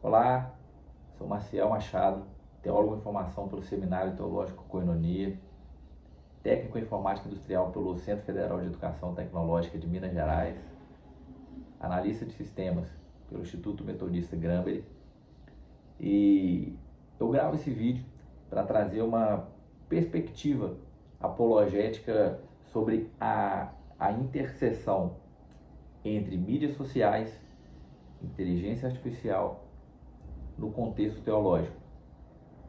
Olá, sou Maciel Machado, teólogo em formação pelo Seminário Teológico Koinonia, técnico em informática industrial pelo Centro Federal de Educação Tecnológica de Minas Gerais, analista de sistemas pelo Instituto Metodista Granbury, e eu gravo esse vídeo para trazer uma perspectiva apologética sobre a interseção entre mídias sociais, inteligência artificial, no contexto teológico.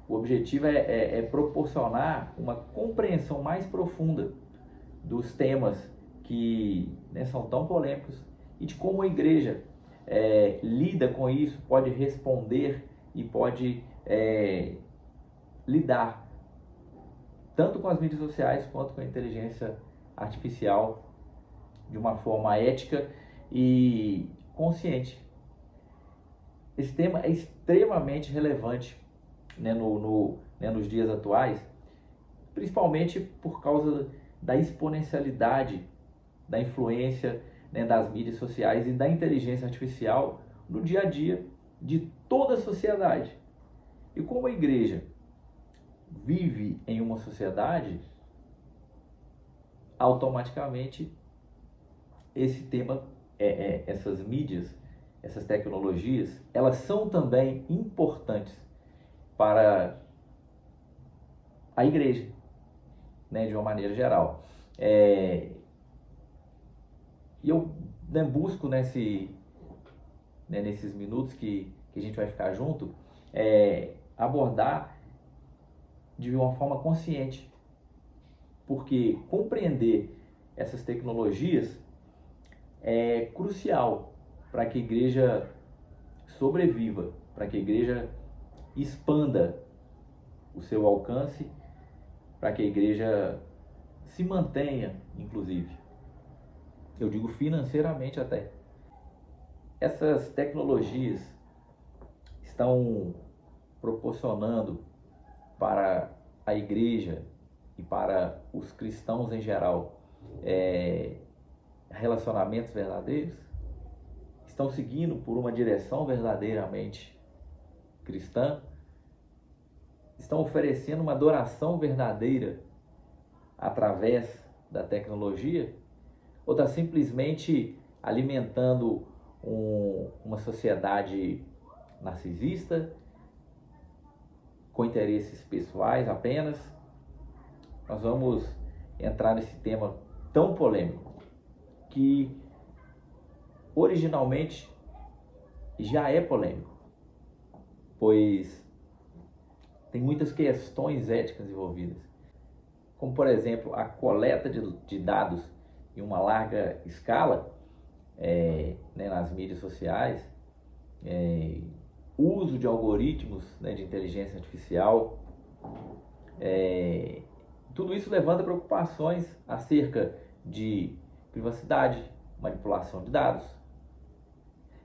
O objetivo é proporcionar uma compreensão mais profunda dos temas que são tão polêmicos e de como a igreja lida com isso, pode responder e pode lidar tanto com as mídias sociais quanto com a inteligência artificial de uma forma ética e consciente. Esse tema é extremamente relevante nos dias atuais, principalmente por causa da exponencialidade da influência das mídias sociais e da inteligência artificial no dia a dia de toda a sociedade. E como a igreja vive em uma sociedade, automaticamente esse tema, essas mídias, essas tecnologias, elas são também importantes para a igreja, de uma maneira geral. E eu busco nesses minutos que a gente vai ficar junto, abordar de uma forma consciente, porque compreender essas tecnologias é crucial para que a igreja sobreviva, para que a igreja expanda o seu alcance, para que a igreja se mantenha, inclusive, eu digo financeiramente até. Essas tecnologias estão proporcionando para a igreja e para os cristãos em geral relacionamentos verdadeiros, estão seguindo por uma direção verdadeiramente cristã, estão oferecendo uma adoração verdadeira através da tecnologia, ou está simplesmente alimentando uma sociedade narcisista, com interesses pessoais apenas? Nós vamos entrar nesse tema tão polêmico, que originalmente já é polêmico, pois tem muitas questões éticas envolvidas, como por exemplo a coleta de dados em uma larga escala nas mídias sociais, uso de algoritmos de inteligência artificial, tudo isso levanta preocupações acerca de privacidade, manipulação de dados.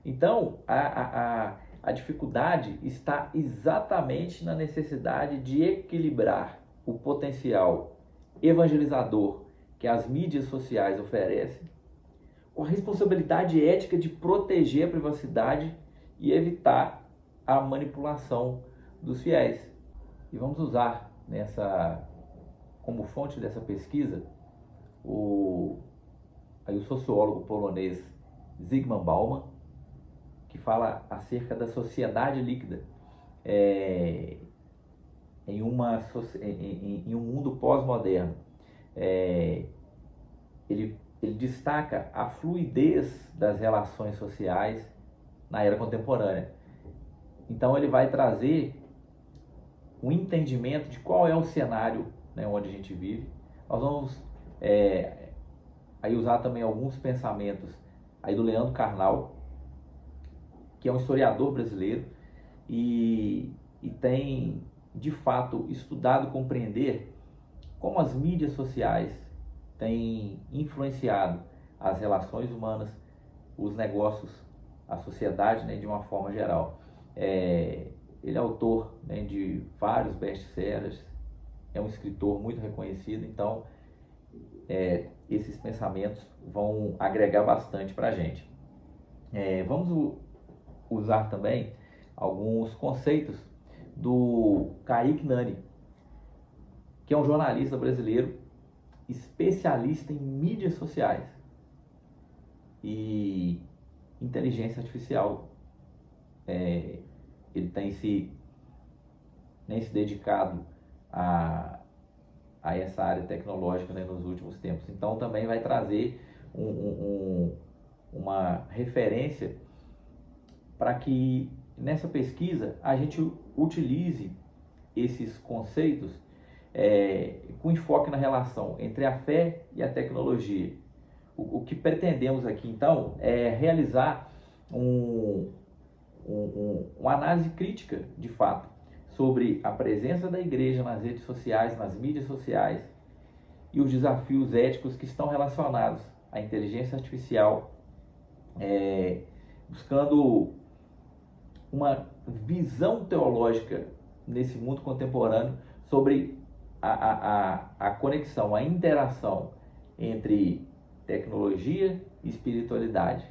Então, a dificuldade está exatamente na necessidade de equilibrar o potencial evangelizador que as mídias sociais oferecem com a responsabilidade ética de proteger a privacidade e evitar a manipulação dos fiéis. E vamos usar como fonte dessa pesquisa o sociólogo polonês Zygmunt Bauman, que fala acerca da sociedade líquida em um mundo pós-moderno. Ele destaca a fluidez das relações sociais na era contemporânea. Então ele vai trazer um entendimento de qual é o cenário onde a gente vive. Nós vamos aí usar também alguns pensamentos aí do Leandro Carnal, que é um historiador brasileiro e tem de fato estudado compreender como as mídias sociais têm influenciado as relações humanas, os negócios, a sociedade de uma forma geral. Ele é autor de vários best-sellers, é um escritor muito reconhecido, então esses pensamentos vão agregar bastante para a gente. Vamos usar também alguns conceitos do Kaique Nani, que é um jornalista brasileiro especialista em mídias sociais e inteligência artificial. Ele tem se dedicado a essa área tecnológica, né, nos últimos tempos. Então também vai trazer uma referência para que nessa pesquisa a gente utilize esses conceitos com enfoque na relação entre a fé e a tecnologia. O que pretendemos aqui então é realizar uma análise crítica de fato sobre a presença da igreja nas redes sociais, nas mídias sociais e os desafios éticos que estão relacionados à inteligência artificial, buscando uma visão teológica nesse mundo contemporâneo sobre a conexão, a interação entre tecnologia e espiritualidade,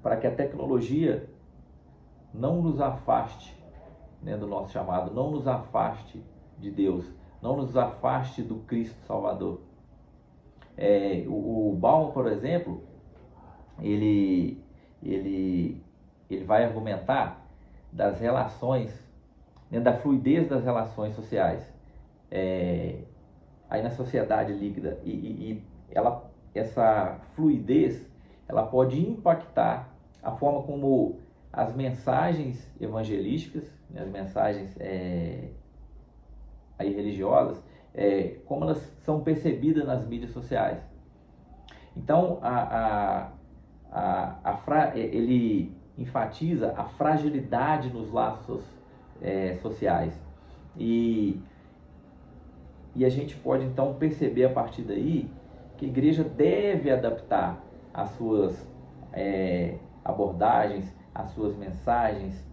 para que a tecnologia não nos afaste, né, do nosso chamado, não nos afaste de Deus, não nos afaste do Cristo Salvador. O Bauman, por exemplo, ele vai argumentar das relações, né, da fluidez das relações sociais aí na sociedade líquida, e essa fluidez ela pode impactar a forma como as mensagens evangelísticas, né, as mensagens aí religiosas, como elas são percebidas nas mídias sociais. Então ele enfatiza a fragilidade nos laços sociais, e a gente pode então perceber a partir daí que a igreja deve adaptar as suas abordagens, as suas mensagens,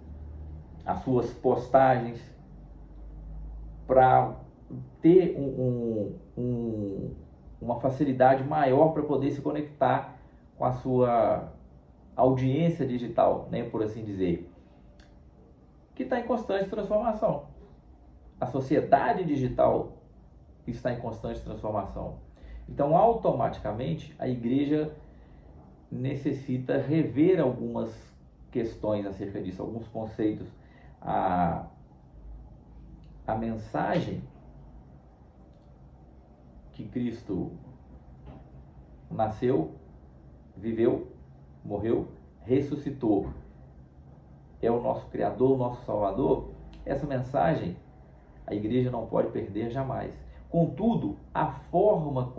as suas postagens para ter uma facilidade maior para poder se conectar com a sua audiência digital, né, por assim dizer, que está em constante transformação. A sociedade digital está em constante transformação. Então, automaticamente, a igreja necessita rever algumas questões acerca disso, alguns conceitos. A mensagem que Cristo nasceu, viveu, morreu, ressuscitou, é o nosso Criador, o nosso Salvador. Essa mensagem a igreja não pode perder jamais. Contudo, a forma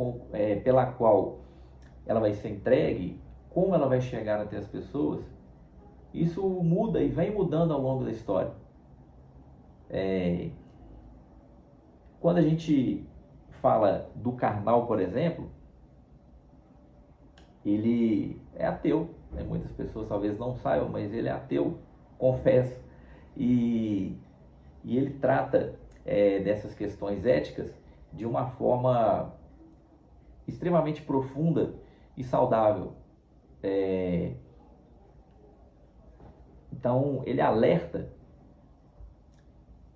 pela qual ela vai ser entregue, como ela vai chegar até as pessoas, isso muda e vem mudando ao longo da história. Quando a gente fala do Karnal, por exemplo, ele é ateu, né? Muitas pessoas talvez não saibam, mas ele é ateu, confesso, e ele trata dessas questões éticas de uma forma extremamente profunda e saudável. Então ele alerta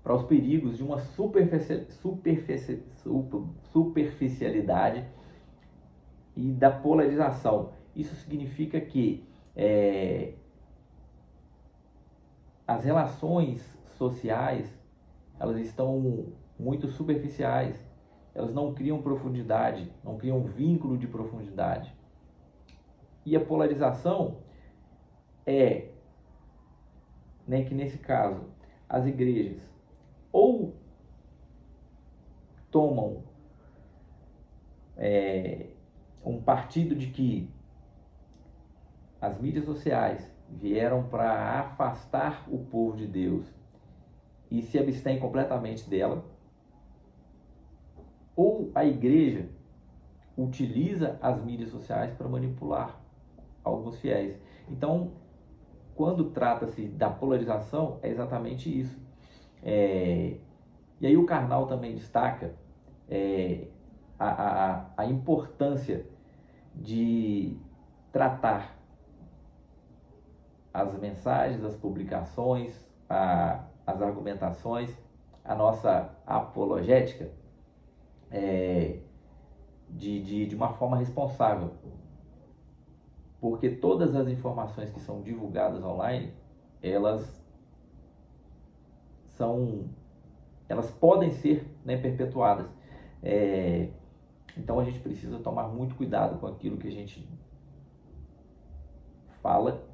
para os perigos de uma superficialidade e da polarização. Isso significa que as relações sociais elas estão muito superficiais, elas não criam profundidade, não criam vínculo de profundidade. E a polarização né, que nesse caso as igrejas ou tomam um partido de que as mídias sociais vieram para afastar o povo de Deus e se abstém completamente dela, ou a igreja utiliza as mídias sociais para manipular alguns fiéis. Então, quando trata-se da polarização, é exatamente isso. E aí o Karnal também destaca a importância de tratar as mensagens, as publicações, as argumentações, a nossa apologética de uma forma responsável. Porque todas as informações que são divulgadas online, elas podem ser, né, perpetuadas. Então a gente precisa tomar muito cuidado com aquilo que a gente fala,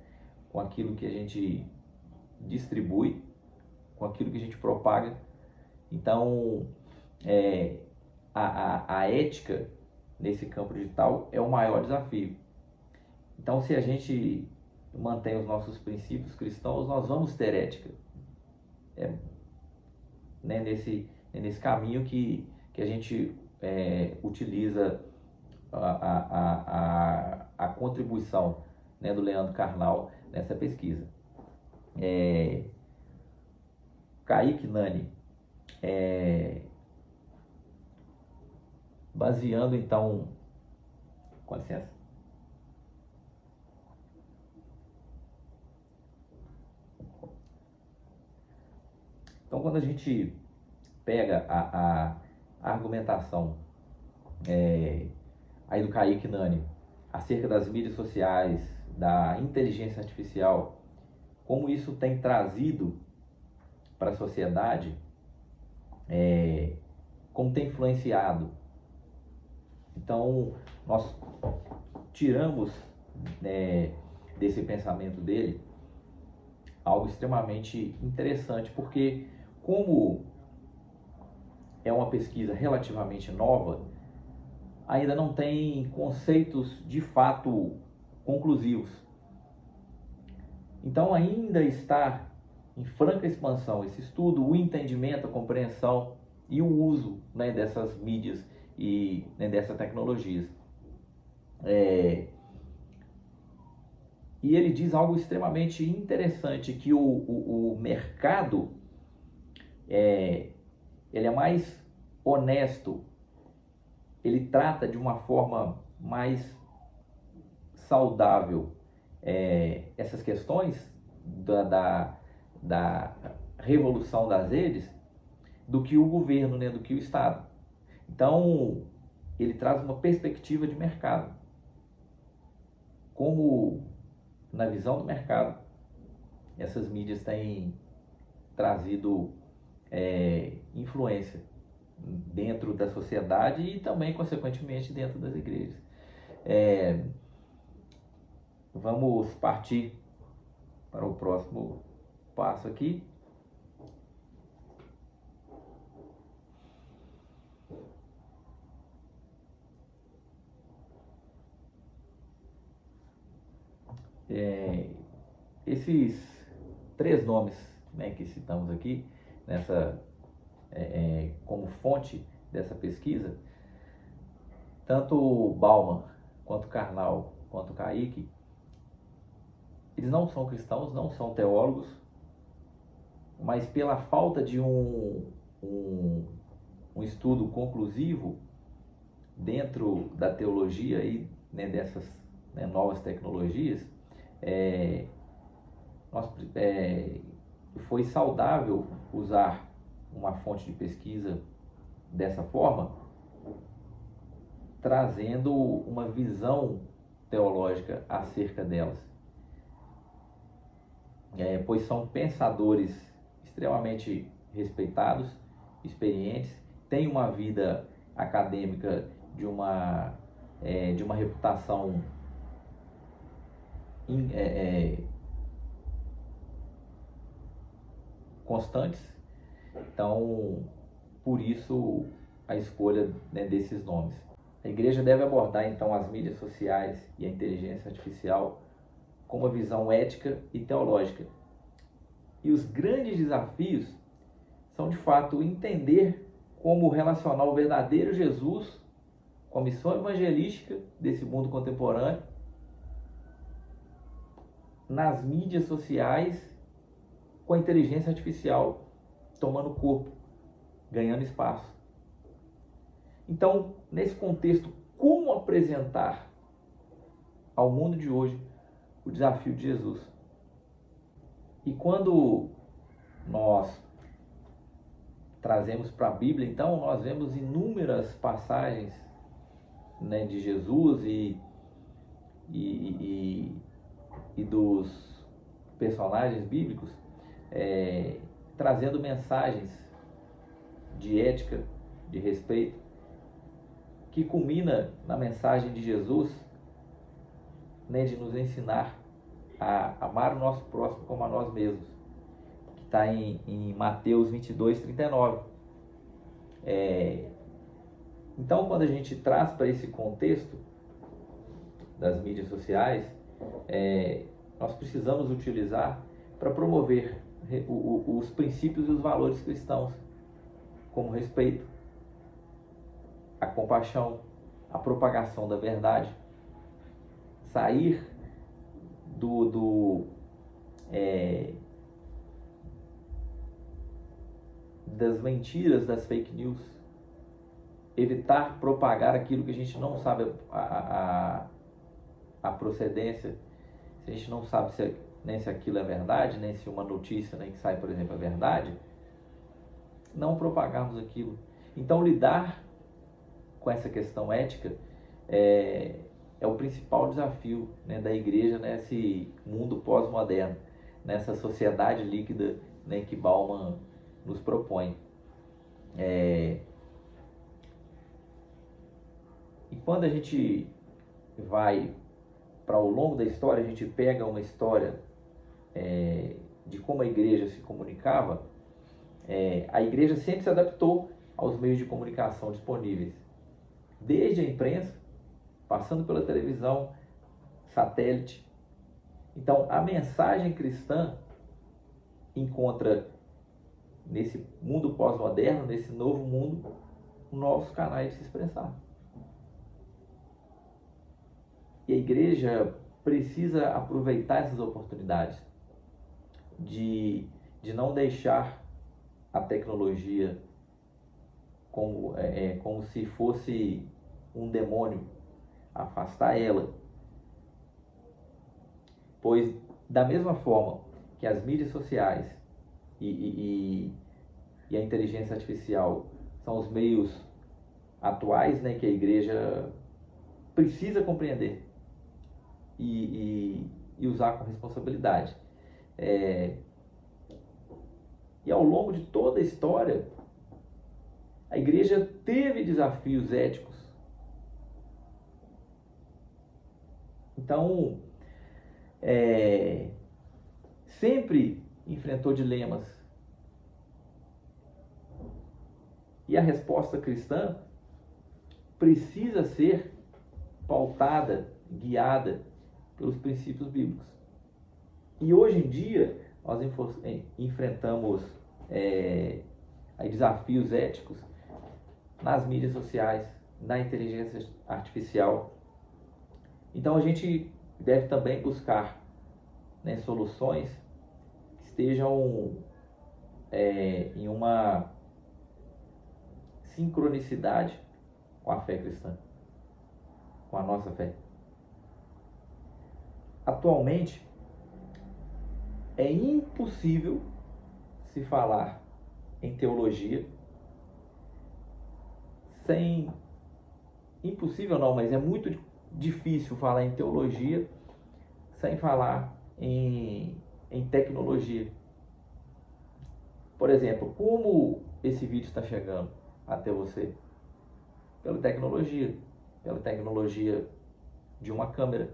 com aquilo que a gente distribui, com aquilo que a gente propaga. Então a ética nesse campo digital é o maior desafio. Então, se a gente mantém os nossos princípios cristãos, nós vamos ter ética. Né, nesse caminho que a gente utiliza a contribuição, né, do Leandro Carnal nessa pesquisa. Kaique Nani, baseando então, com licença. Então, quando a gente pega a argumentação aí do Kaique Nani acerca das mídias sociais, da inteligência artificial, como isso tem trazido para a sociedade, como tem influenciado. Então, nós tiramos desse pensamento dele algo extremamente interessante, porque como é uma pesquisa relativamente nova, ainda não tem conceitos de fato conclusivos. Então ainda está em franca expansão esse estudo, o entendimento, a compreensão e o uso, né, dessas mídias e, né, dessas tecnologias. E ele diz algo extremamente interessante, que o mercado ele é mais honesto, ele trata de uma forma mais saudável essas questões da revolução das redes do que o governo, né, do que o Estado. Então, ele traz uma perspectiva de mercado. Como, na visão do mercado, essas mídias têm trazido influência dentro da sociedade e também, consequentemente, dentro das igrejas. Vamos partir para o próximo passo aqui. Esses 3 nomes, né, que citamos aqui como fonte dessa pesquisa, tanto o Bauman quanto o Karnal quanto o Kaique, eles não são cristãos, não são teólogos, mas pela falta de um estudo conclusivo dentro da teologia e, né, dessas, né, novas tecnologias, foi saudável usar uma fonte de pesquisa dessa forma, trazendo uma visão teológica acerca delas. Pois são pensadores extremamente respeitados, experientes, têm uma vida acadêmica de uma reputação constantes. Então, por isso a escolha, né, desses nomes. A igreja deve abordar então as mídias sociais e a inteligência artificial com uma visão ética e teológica. E os grandes desafios são, de fato, entender como relacionar o verdadeiro Jesus com a missão evangelística desse mundo contemporâneo nas mídias sociais, com a inteligência artificial tomando corpo, ganhando espaço. Então, nesse contexto, como apresentar ao mundo de hoje o desafio de Jesus? E quando nós trazemos para a Bíblia, então nós vemos inúmeras passagens, né, de Jesus e, e dos personagens bíblicos, trazendo mensagens de ética, de respeito, que culmina na mensagem de Jesus, né, de nos ensinar a amar o nosso próximo como a nós mesmos, que está em Mateus 22:39. Então, quando a gente traz para esse contexto das mídias sociais, nós precisamos utilizar para promover os princípios e os valores cristãos, como respeito, a compaixão, a propagação da verdade, sair das mentiras, das fake news, evitar propagar aquilo que a gente não sabe a procedência, se a gente não sabe nem se aquilo é verdade, nem se uma notícia, nem que sai, por exemplo, é verdade, não propagarmos aquilo. Então, lidar com essa questão ética é o principal desafio, né, da igreja nesse mundo pós-moderno, nessa sociedade líquida, né, que Bauman nos propõe. E quando a gente vai para o longo da história, a gente pega uma história de como a igreja se comunicava, a igreja sempre se adaptou aos meios de comunicação disponíveis, desde a imprensa, passando pela televisão, satélite. Então, a mensagem cristã encontra nesse mundo pós-moderno, nesse novo mundo, novos canais de se expressar. E a igreja precisa aproveitar essas oportunidades de não deixar a tecnologia como se fosse um demônio, afastar ela. Pois, da mesma forma que as mídias sociais e a inteligência artificial são os meios atuais, né, que a igreja precisa compreender e usar com responsabilidade. E ao longo de toda a história, a igreja teve desafios éticos. Então, sempre enfrentou dilemas. E a resposta cristã precisa ser pautada, guiada pelos princípios bíblicos. E hoje em dia, nós enfrentamos desafios éticos nas mídias sociais, na inteligência artificial. Então, a gente deve também buscar, né, soluções que estejam em uma sincronicidade com a fé cristã, com a nossa fé. Atualmente, é impossível se falar em teologia impossível não, mas é muito difícil falar em teologia sem falar em tecnologia. Por exemplo, como esse vídeo está chegando até você? Pela tecnologia de uma câmera,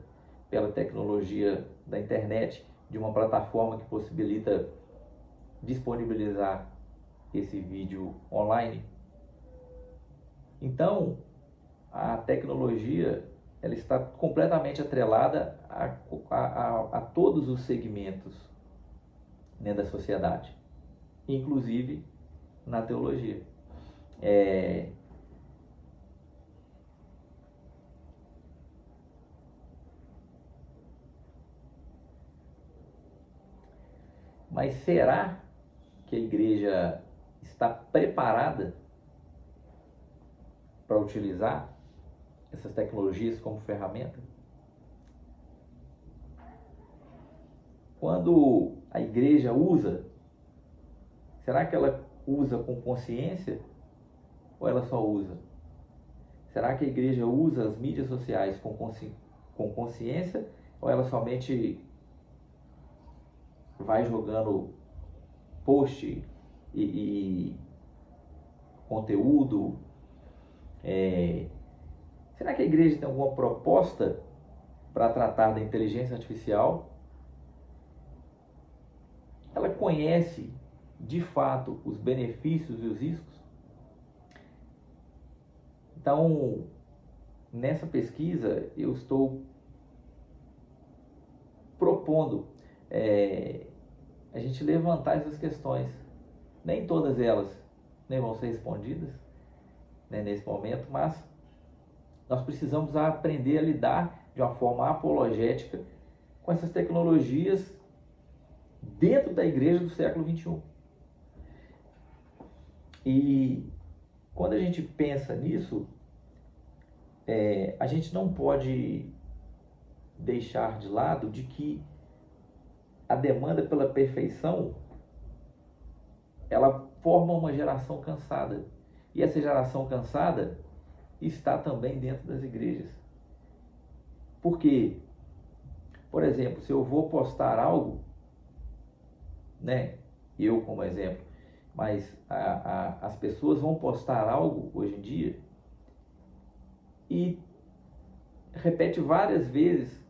pela tecnologia da internet, de uma plataforma que possibilita disponibilizar esse vídeo online. Então, a tecnologia ela está completamente atrelada a todos os segmentos, né, da sociedade, inclusive na teologia. Mas será que a igreja está preparada para utilizar essas tecnologias como ferramenta? Quando a igreja usa? Será que ela usa com consciência ou ela só usa? Será que a igreja usa as mídias sociais com consciência ou ela somente vai jogando post e conteúdo? Será que a igreja tem alguma proposta para tratar da inteligência artificial? Ela conhece de fato os benefícios e os riscos? Então, nessa pesquisa, eu estou propondo a gente levantar essas questões. Nem todas elas vão ser respondidas, né, nesse momento, mas nós precisamos aprender a lidar de uma forma apologética com essas tecnologias dentro da igreja do século XXI. E quando a gente pensa nisso, a gente não pode deixar de lado de que a demanda pela perfeição, ela forma uma geração cansada. E essa geração cansada está também dentro das igrejas. Porque, por exemplo, se eu vou postar algo, né, eu como exemplo, mas as pessoas vão postar algo hoje em dia e repete várias vezes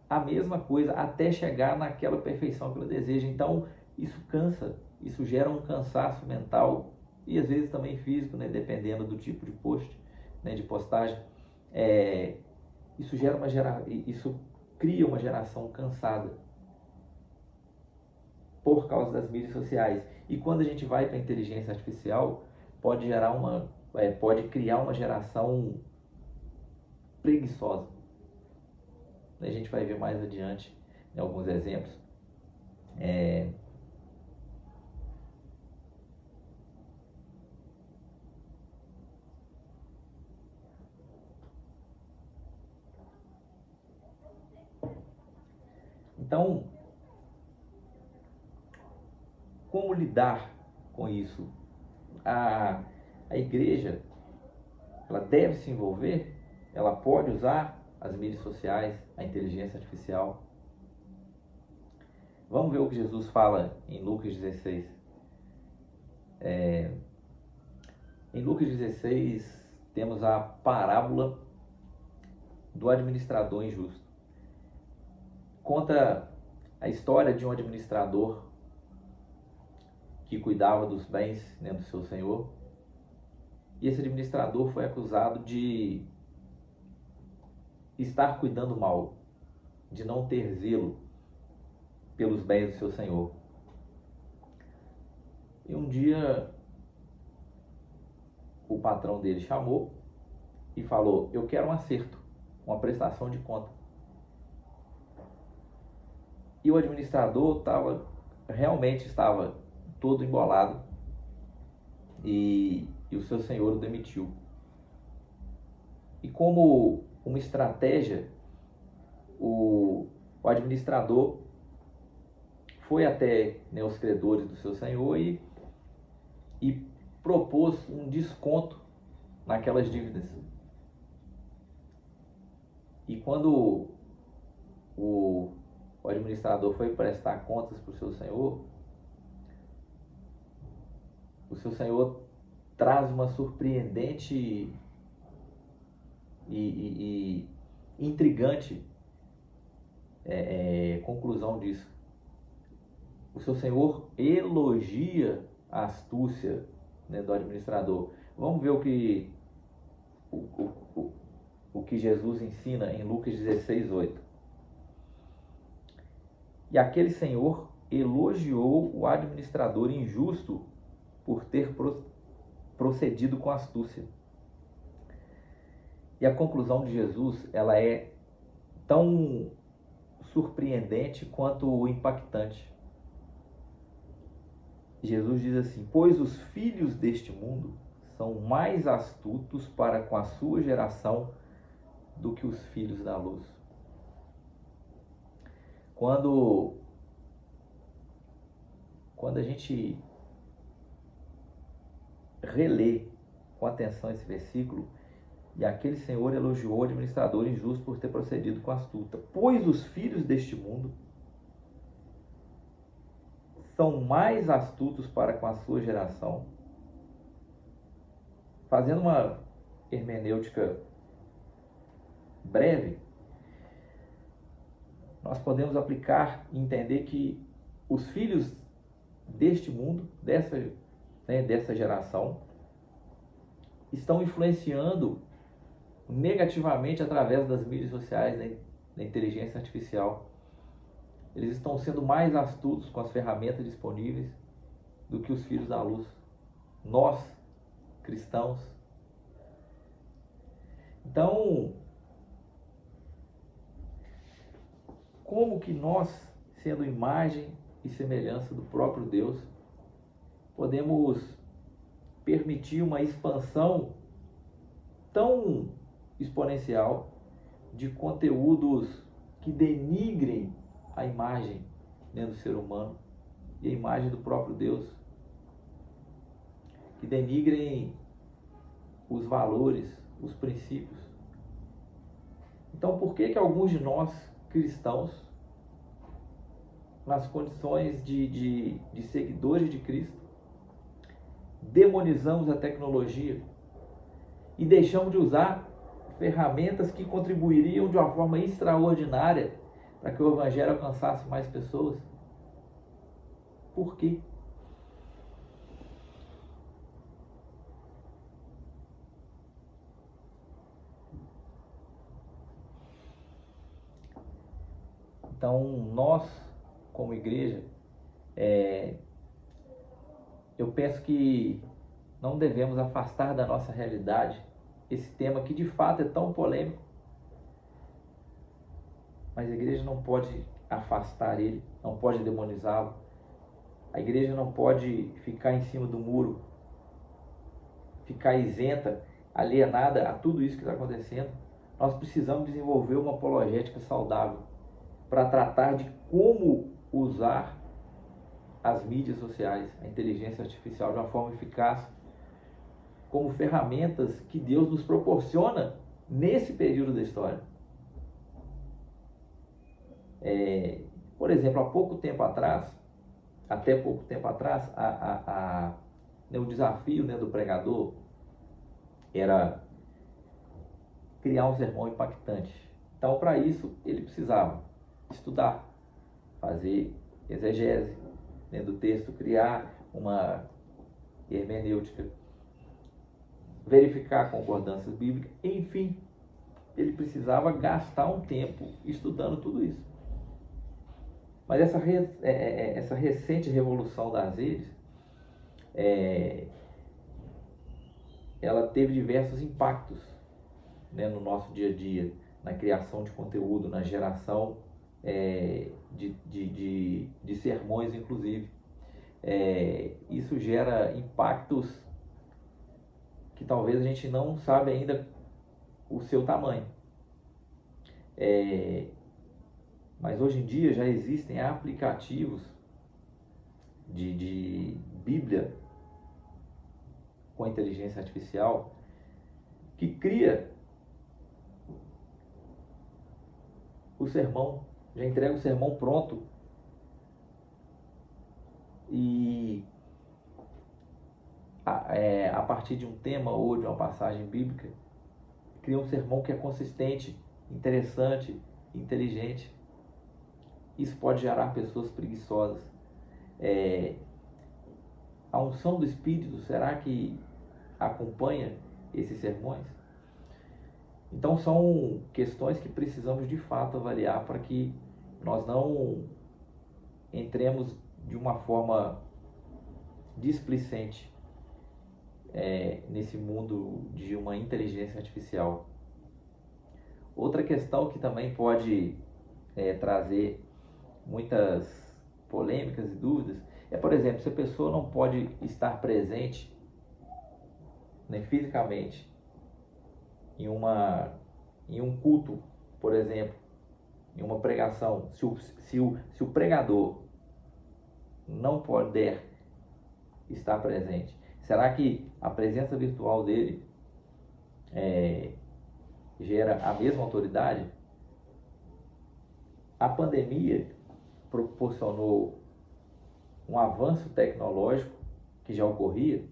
a mesma coisa até chegar naquela perfeição que ela deseja. Então, isso cansa, isso gera um cansaço mental e às vezes também físico, né, dependendo do tipo de post, né, de postagem. Isso cria uma geração cansada por causa das mídias sociais. E quando a gente vai para a inteligência artificial, pode criar uma geração preguiçosa. A gente vai ver mais adiante em alguns exemplos. Então, como lidar com isso? A igreja, ela deve se envolver? Ela pode usar as mídias sociais, a inteligência artificial? Vamos ver o que Jesus fala em Lucas 16. Em Lucas 16, temos a parábola do administrador injusto. Conta a história de um administrador que cuidava dos bens, né, do seu senhor. E esse administrador foi acusado de estar cuidando mal, de não ter zelo pelos bens do seu senhor. E um dia o patrão dele chamou e falou: eu quero um acerto, uma prestação de conta. E o administrador realmente estava todo embolado e o seu senhor o demitiu. E como uma estratégia, o administrador foi até, né, os credores do seu senhor e propôs um desconto naquelas dívidas. E quando o administrador foi prestar contas para o seu senhor traz uma surpreendente e intrigante conclusão disso. O seu senhor elogia a astúcia, né, do administrador. Vamos ver o que Jesus ensina em Lucas 16:8. E aquele senhor elogiou o administrador injusto por ter procedido com astúcia. E a conclusão de Jesus, ela é tão surpreendente quanto impactante. Jesus diz assim: pois os filhos deste mundo são mais astutos para com a sua geração do que os filhos da luz. Quando quando a gente relê com atenção esse versículo, e aquele senhor elogiou o administrador injusto por ter procedido com astuta, pois os filhos deste mundo são mais astutos para com a sua geração. Fazendo uma hermenêutica breve, nós podemos aplicar e entender que os filhos deste mundo, dessa geração, estão influenciando negativamente através das mídias sociais, da inteligência artificial. Eles estão sendo mais astutos com as ferramentas disponíveis do que os filhos da luz. Nós, cristãos. Então, como que nós, sendo imagem e semelhança do próprio Deus, podemos permitir uma expansão tão exponencial de conteúdos que denigrem a imagem, né, do ser humano e a imagem do próprio Deus, que denigrem os valores, os princípios. Então, por que alguns de nós, cristãos, nas condições de seguidores de Cristo, demonizamos a tecnologia e deixamos de usar ferramentas que contribuiriam de uma forma extraordinária para que o Evangelho alcançasse mais pessoas? Por quê? Então, nós, como igreja, eu penso que não devemos afastar da nossa realidade esse tema que de fato é tão polêmico, mas a igreja não pode afastar ele, não pode demonizá-lo. A igreja não pode ficar em cima do muro, ficar isenta, alienada a tudo isso que está acontecendo. Nós precisamos desenvolver uma apologética saudável para tratar de como usar as mídias sociais, a inteligência artificial de uma forma eficaz, como ferramentas que Deus nos proporciona nesse período da história. Por exemplo, até pouco tempo atrás, o desafio, do pregador era criar um sermão impactante. Então, para isso, ele precisava estudar, fazer exegese, do texto, criar uma hermenêutica, verificar concordâncias bíblicas, enfim, ele precisava gastar um tempo estudando tudo isso. Mas essa recente revolução das redes, ela teve diversos impactos, no nosso dia a dia, na criação de conteúdo, na geração de sermões, inclusive. Isso gera impactos que talvez a gente não sabe ainda o seu tamanho. Mas hoje em dia já existem aplicativos de Bíblia com inteligência artificial que cria o sermão, já entrega o sermão pronto e a partir de um tema ou de uma passagem bíblica cria um sermão que é consistente, interessante, inteligente. Isso pode gerar pessoas preguiçosas. A unção do Espírito, será que acompanha esses sermões? Então são questões que precisamos de fato avaliar para que nós não entremos de uma forma displicente nesse mundo de uma inteligência artificial. Outra questão que também pode trazer muitas polêmicas e dúvidas por exemplo, se a pessoa não pode estar presente, fisicamente em um culto, por exemplo, em uma pregação, se o pregador não puder estar presente? Será que a presença virtual dele gera a mesma autoridade? A pandemia proporcionou um avanço tecnológico que já ocorria,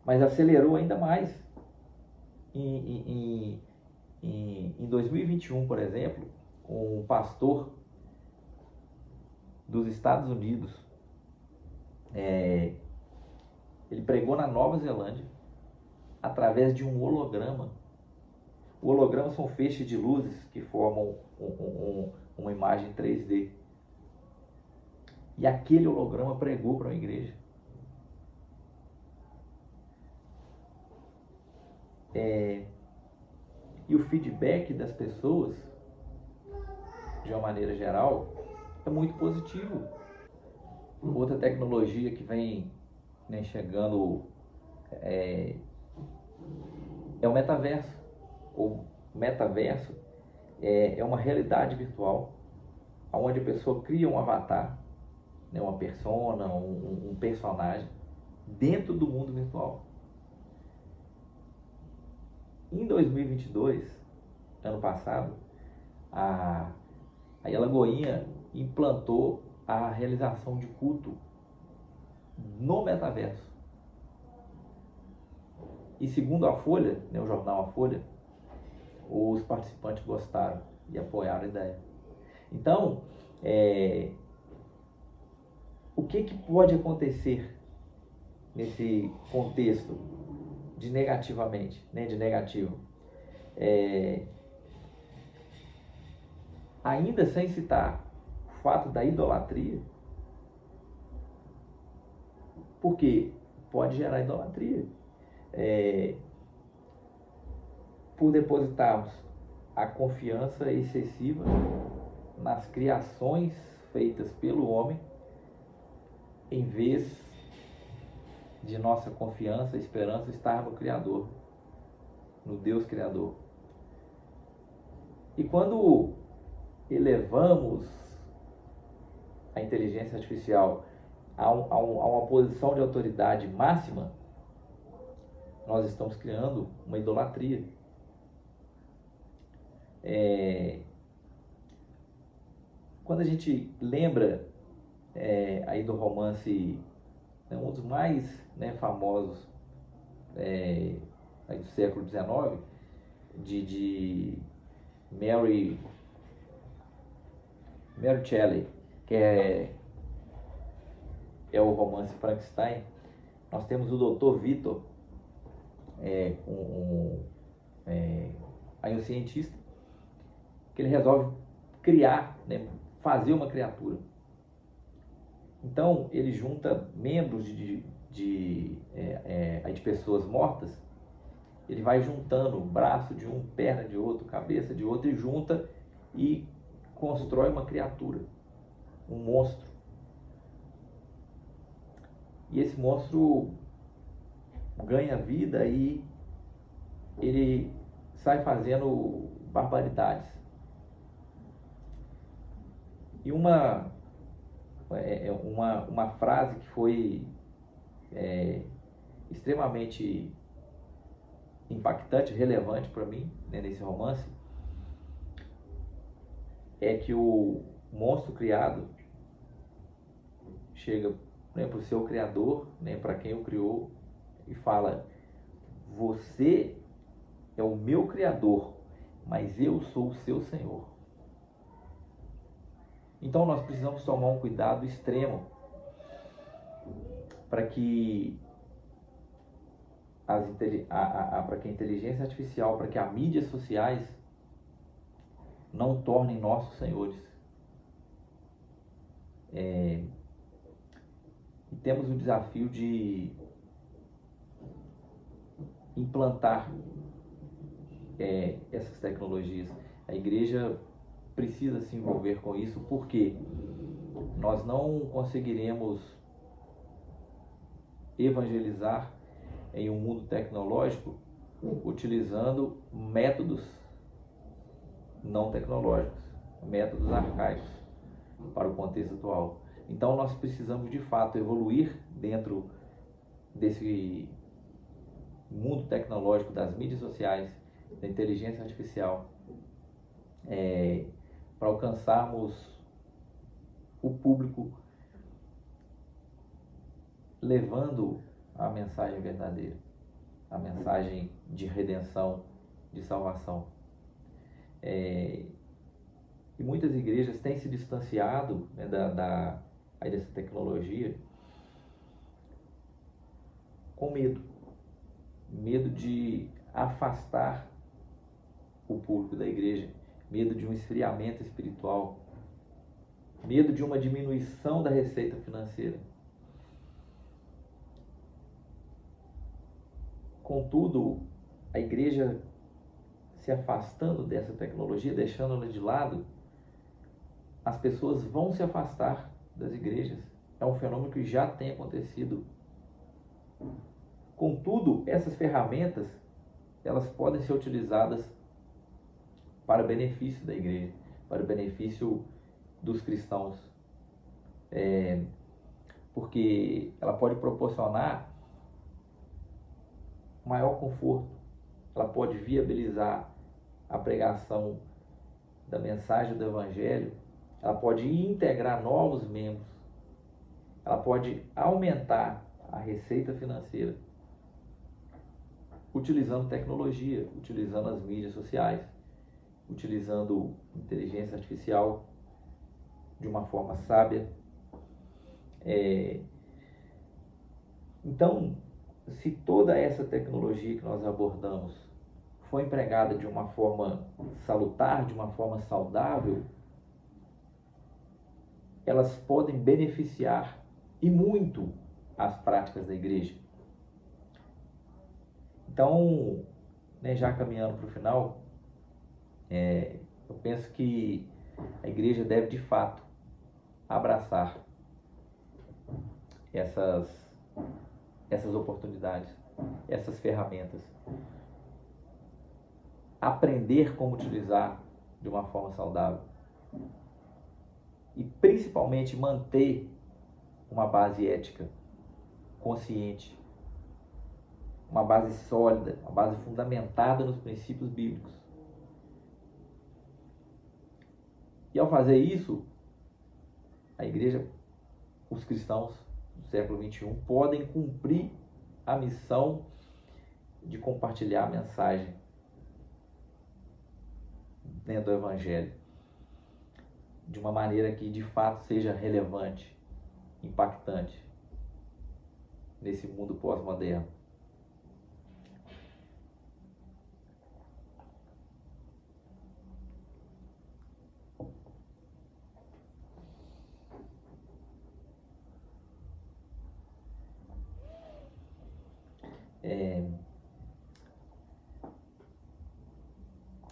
mas acelerou ainda mais. Em 2021, por exemplo, um pastor dos Estados Unidos, ele pregou na Nova Zelândia através de um holograma. O holograma são feixes de luzes que formam uma imagem 3D. E aquele holograma pregou para a igreja. E o feedback das pessoas, de uma maneira geral, é muito positivo. Outra tecnologia que vem chegando é o metaverso. O metaverso é uma realidade virtual, onde a pessoa cria um avatar, uma persona, um personagem, dentro do mundo virtual. Em 2022, ano passado, a Alagoinha implantou a realização de culto no metaverso. E segundo a Folha, o jornal A Folha, os participantes gostaram e apoiaram a ideia. Então, o que pode acontecer nesse contexto de negativamente, de negativo? Ainda sem citar o fato da idolatria, porque pode gerar idolatria. Por depositarmos a confiança excessiva nas criações feitas pelo homem, em vez de nossa confiança e esperança estar no Criador, no Deus Criador. E quando elevamos a inteligência artificial a uma posição de autoridade máxima, nós estamos criando uma idolatria. Quando a gente lembra aí do romance, um dos mais famosos aí do século XIX, de Mary Shelley, que é o romance Frankenstein, nós temos o Dr. Victor, aí um cientista, que ele resolve criar, fazer uma criatura. Então ele junta membros de pessoas mortas, ele vai juntando braço de um, perna de outro, cabeça de outro, e junta e constrói uma criatura, um monstro. E esse monstro ganha vida e ele sai fazendo barbaridades. E uma frase que foi extremamente impactante, relevante para mim, nesse romance, é que o monstro criado chega para o seu criador, para quem o criou, e fala: você é o meu criador, mas eu sou o seu Senhor. Então nós precisamos tomar um cuidado extremo para que para que a inteligência artificial, para que as mídias sociais não tornem nossos senhores. E temos o desafio de implantar essas tecnologias. A igreja precisa se envolver com isso, porque nós não conseguiremos evangelizar em um mundo tecnológico utilizando métodos não tecnológicos, métodos arcaicos para o contexto atual. Então nós precisamos de fato evoluir dentro desse mundo tecnológico das mídias sociais, da inteligência artificial, para alcançarmos o público levando a mensagem verdadeira, a mensagem de redenção, de salvação. E muitas igrejas têm se distanciado, né, dessa tecnologia com medo de afastar o público da igreja, medo de um esfriamento espiritual, medo de uma diminuição da receita financeira. Contudo, a igreja se afastando dessa tecnologia, deixando-la de lado, as pessoas vão se afastar das igrejas. É um fenômeno que já tem acontecido. Contudo, essas ferramentas, elas podem ser utilizadas para o benefício da igreja, para o benefício dos cristãos. Porque ela pode proporcionar maior conforto, ela pode viabilizar a pregação da mensagem do Evangelho, ela pode integrar novos membros, ela pode aumentar a receita financeira, utilizando tecnologia, utilizando as mídias sociais, utilizando inteligência artificial de uma forma sábia. Então, se toda essa tecnologia que nós abordamos for empregada de uma forma salutar, de uma forma saudável, elas podem beneficiar e muito as práticas da igreja. Então, né, já caminhando para o final, eu penso que a igreja deve de fato abraçar essas oportunidades, essas ferramentas, aprender como utilizar de uma forma saudável e principalmente manter uma base ética consciente, uma base sólida, uma base fundamentada nos princípios bíblicos. E ao fazer isso, a igreja, os cristãos do século XXI podem cumprir a missão de compartilhar a mensagem dentro do Evangelho de uma maneira que de fato seja relevante, impactante nesse mundo pós-moderno.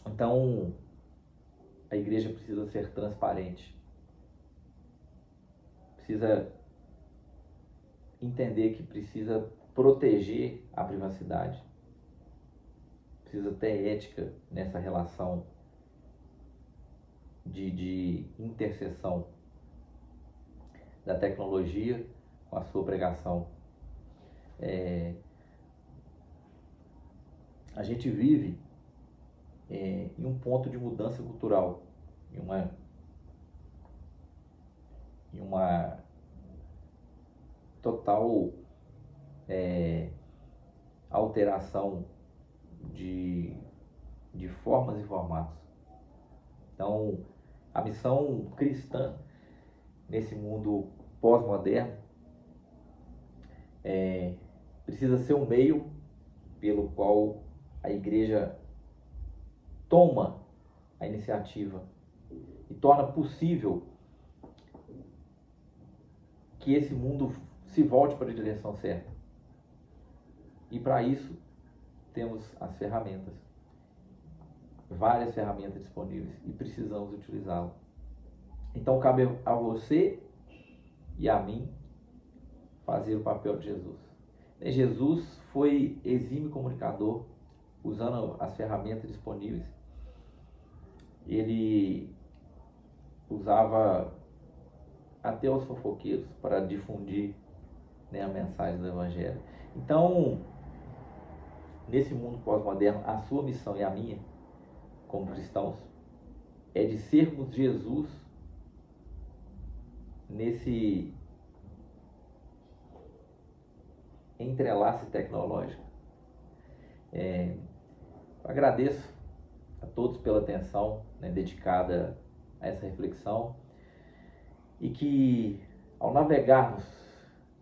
Então, a igreja precisa ser transparente, precisa entender que precisa proteger a privacidade, precisa ter ética nessa relação de interseção da tecnologia com a sua pregação. A gente vive em um ponto de mudança cultural, em uma total alteração de formas e formatos. Então, a missão cristã nesse mundo pós-moderno precisa ser um meio pelo qual a igreja toma a iniciativa e torna possível que esse mundo se volte para a direção certa. E para isso temos as ferramentas, várias ferramentas disponíveis e precisamos utilizá-las. Então cabe a você e a mim fazer o papel de Jesus. Jesus foi exímio comunicador, usando as ferramentas disponíveis. Ele usava até os fofoqueiros para difundir, né, a mensagem do Evangelho. Então, nesse mundo pós-moderno, a sua missão e a minha, como cristãos, é de sermos Jesus nesse entrelace tecnológico. Agradeço a todos pela atenção, né, dedicada a essa reflexão, e que ao navegarmos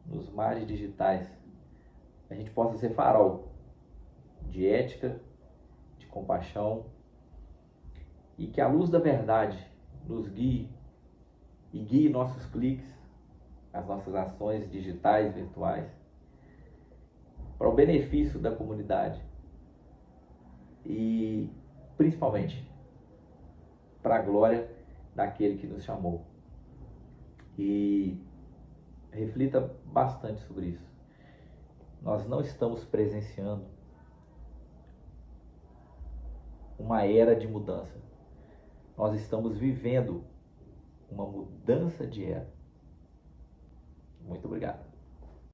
nos mares digitais a gente possa ser farol de ética, de compaixão, e que a luz da verdade nos guie e guie nossos cliques, as nossas ações digitais, virtuais, para o benefício da comunidade e principalmente para a glória daquele que nos chamou. E reflita bastante sobre isso. Nós não estamos presenciando uma era de mudança. Nós estamos vivendo uma mudança de era. Muito obrigado.